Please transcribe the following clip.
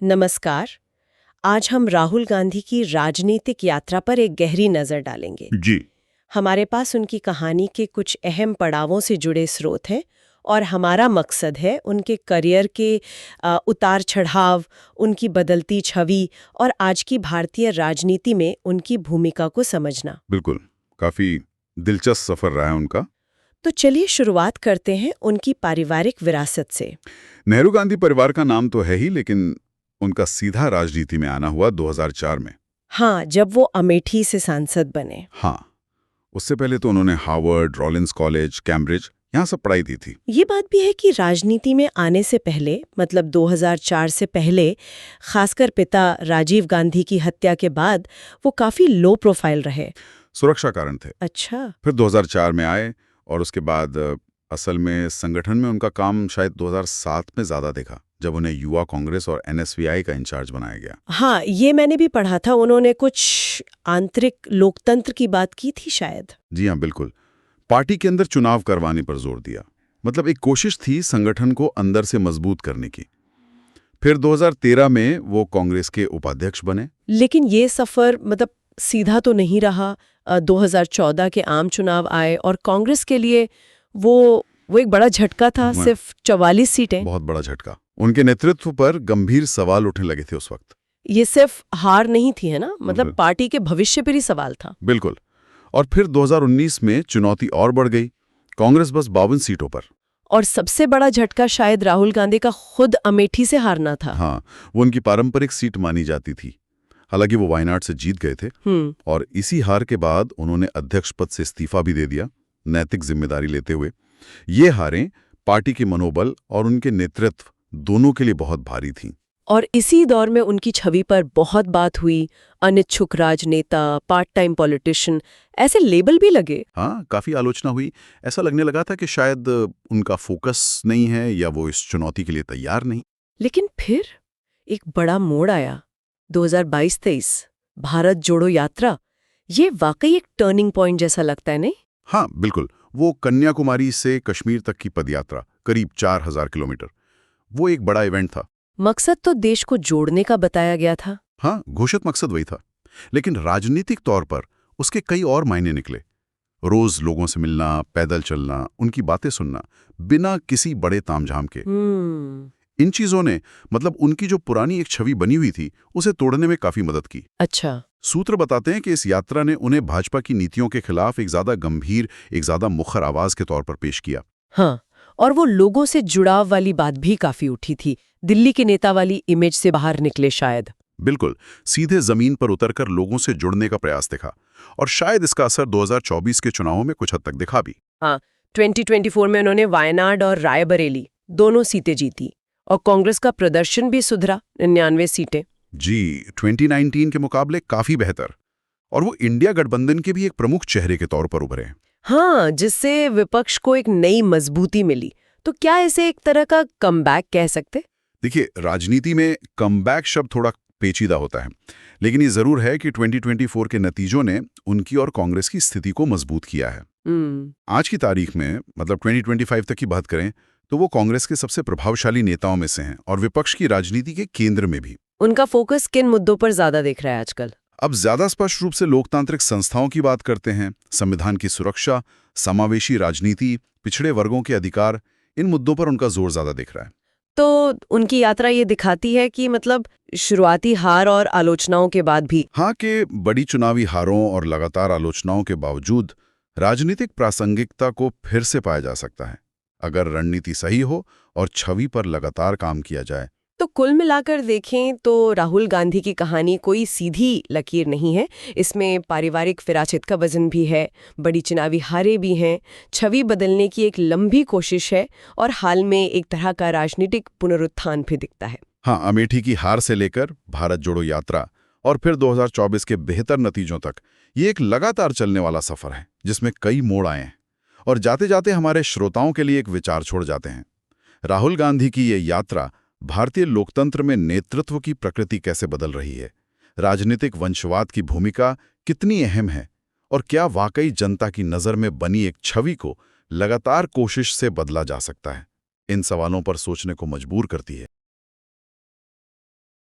नमस्कार। आज हम राहुल गांधी की राजनीतिक यात्रा पर एक गहरी नजर डालेंगे। जी। हमारे पास उनकी कहानी के कुछ अहम पड़ावों से जुड़े स्रोत हैं और हमारा मकसद है उनके करियर के उतार चढ़ाव, उनकी बदलती छवि और आज की भारतीय राजनीति में उनकी भूमिका को समझना। बिल्कुल, काफी दिलचस्प सफर रहा है उनका। तो चलिए शुरुआत करते हैं उनकी पारिवारिक विरासत से। नेहरू गांधी परिवार का नाम तो है ही, लेकिन उनका सीधा राजनीति में आना हुआ 2004 में। हाँ, जब वो अमेठी से सांसद बने। हाँ, उससे पहले तो उन्होंने हार्वर्ड, रॉलिंस कॉलेज, कैम्ब्रिज यहाँ सब पढ़ाई दी थी। ये बात भी है कि राजनीति में आने से पहले, मतलब 2004 से पहले, खासकर पिता राजीव गांधी की हत्या के बाद वो काफी लो प्रोफाइल रहे। सुरक्षा कारण थे। अच्छा। फिर 2004 में आए और उसके बाद असल में संगठन में उनका काम शायद 2007 में ज्यादा देखा, जब उन्हें युवा कांग्रेस और एनएसवीआई का इंचार्ज बनाया गया। हाँ, ये मैंने भी पढ़ा था, उन्होंने कुछ आंतरिक लोकतंत्र की बात की थी शायद। जी हाँ, बिल्कुल। पार्टी के अंदर चुनाव करवाने पर जोर दिया। मतलब एक कोशिश थी संगठन को अंदर से मजबूत करने की। फिर 2013 में वो कांग्रेस के उपाध्यक्ष बने। लेकिन ये सफर मतलब सीधा तो नहीं रहा। 2014 के आम चुनाव आए और कांग्रेस के लिए वो एक बड़ा झटका था, सिर्फ 44 सीटें। बहुत बड़ा झटका। उनके नेतृत्व पर गंभीर सवाल उठने लगे थे उस वक्त। ये सिर्फ हार नहीं थी, है ना, मतलब पार्टी के भविष्य पर ही सवाल था। बिल्कुल। और फिर 2019 में चुनौती और बढ़ गई। कांग्रेस बस 52 सीटों पर। और सबसे बड़ा झटका शायद राहुल गांधी का खुद अमेठी से हारना था। हाँ, वो उनकी पारंपरिक सीट मानी जाती थी। हालांकि वो वायनाड से जीत गए थे। और इसी हार के बाद उन्होंने अध्यक्ष पद से इस्तीफा भी दे दिया, नैतिक जिम्मेदारी लेते हुए। ये हारें पार्टी के मनोबल और उनके नेतृत्व दोनों के लिए बहुत भारी थीं। और इसी दौर में उनकी छवि पर बहुत बात हुई। अनिच्छुक राजनेता, पार्ट टाइम पॉलिटिशियन, ऐसे लेबल भी लगे। हाँ, काफी आलोचना हुई। ऐसा लगने लगा था कि शायद उनका फोकस नहीं है या वो इस चुनौती के लिए तैयार नहीं। लेकिन फिर एक बड़ा मोड़ आया। 2022-23 भारत जोड़ो यात्रा। ये वाकई एक टर्निंग पॉइंट जैसा लगता है, नहीं? हाँ, बिल्कुल। वो कन्याकुमारी से कश्मीर तक की पदयात्रा, करीब 4000 किलोमीटर, वो एक बड़ा इवेंट था। मकसद तो देश को जोड़ने का बताया गया था। हाँ, घोषित मकसद वही था। लेकिन राजनीतिक तौर पर उसके कई और मायने निकले। रोज लोगों से मिलना, पैदल चलना, उनकी बातें सुनना, बिना किसी बड़े तामझाम के। इन चीजों ने, मतलब उनकी जो पुरानी एक छवि बनी हुई थी, उसे तोड़ने में काफी मदद की। अच्छा। सूत्र बताते हैं कि इस यात्रा ने उन्हें भाजपा की नीतियों के खिलाफ एक ज्यादा गंभीर, एक ज्यादा मुखर आवाज के तौर पर पेश किया। हाँ, और वो लोगों से जुड़ाव वाली बात भी काफी उठी थी। दिल्ली के नेता वाली इमेज से बाहर निकले शायद। बिल्कुल, सीधे जमीन पर उतरकर लोगों से जुड़ने का प्रयास दिखा। और शायद इसका असर 2024 के चुनावों में कुछ हद तक दिखा भी। हाँ, 2024 में उन्होंने वायनाड और रायबरेली दोनों सीटें जीती और कांग्रेस का प्रदर्शन भी सुधरा, 99 सीटें। जी, 2019 के मुकाबले काफी बेहतर। और वो इंडिया गठबंधन के भी एक प्रमुख चेहरे के तौर पर उभरे। हाँ, जिससे विपक्ष को एक नई मजबूती मिली। तो क्या इसे एक तरह का कमबैक कह सकते? देखिए, राजनीति में कमबैक शब्द थोड़ा पेचीदा होता है, लेकिन ये जरूर है कि 2024 के नतीजों ने उनकी और कांग्रेस की स्थिति को मजबूत किया है। आज की तारीख में, मतलब 2025 तक की बात करें, तो वो कांग्रेस के सबसे प्रभावशाली नेताओं में से हैं और विपक्ष की राजनीति के केंद्र में भी। उनका फोकस किन मुद्दों पर ज्यादा दिख रहा है आजकल? अब ज्यादा स्पष्ट रूप से लोकतांत्रिक संस्थाओं की बात करते हैं, संविधान की सुरक्षा, समावेशी राजनीति, पिछड़े वर्गों के अधिकार, इन मुद्दों पर उनका जोर ज्यादा दिख रहा है। तो उनकी यात्रा ये दिखाती है कि मतलब शुरुआती हार और आलोचनाओं के बाद भी, हाँ, कि बड़ी चुनावी हारों और लगातार आलोचनाओं के बावजूद राजनीतिक प्रासंगिकता को फिर से पाया जा सकता है, अगर रणनीति सही हो और छवि पर लगातार काम किया जाए। तो कुल मिलाकर देखें तो राहुल गांधी की कहानी कोई सीधी लकीर नहीं है। इसमें पारिवारिक विरासत का वजन भी है, बड़ी चुनावी हारें भी हैं, छवि बदलने की एक लंबी कोशिश है और हाल में एक तरह का राजनीतिक पुनरुत्थान भी दिखता है। हाँ, अमेठी की हार से लेकर भारत जोड़ो यात्रा और फिर 2024 के बेहतर नतीजों तक ये एक लगातार चलने वाला सफर है, जिसमें कई मोड़ आए हैं और जाते जाते हमारे श्रोताओं के लिए एक विचार छोड़ जाते हैं। राहुल गांधी की ये यात्रा भारतीय लोकतंत्र में नेतृत्व की प्रकृति कैसे बदल रही है, राजनीतिक वंशवाद की भूमिका कितनी अहम है और क्या वाकई जनता की नज़र में बनी एक छवि को लगातार कोशिश से बदला जा सकता है, इन सवालों पर सोचने को मजबूर करती है।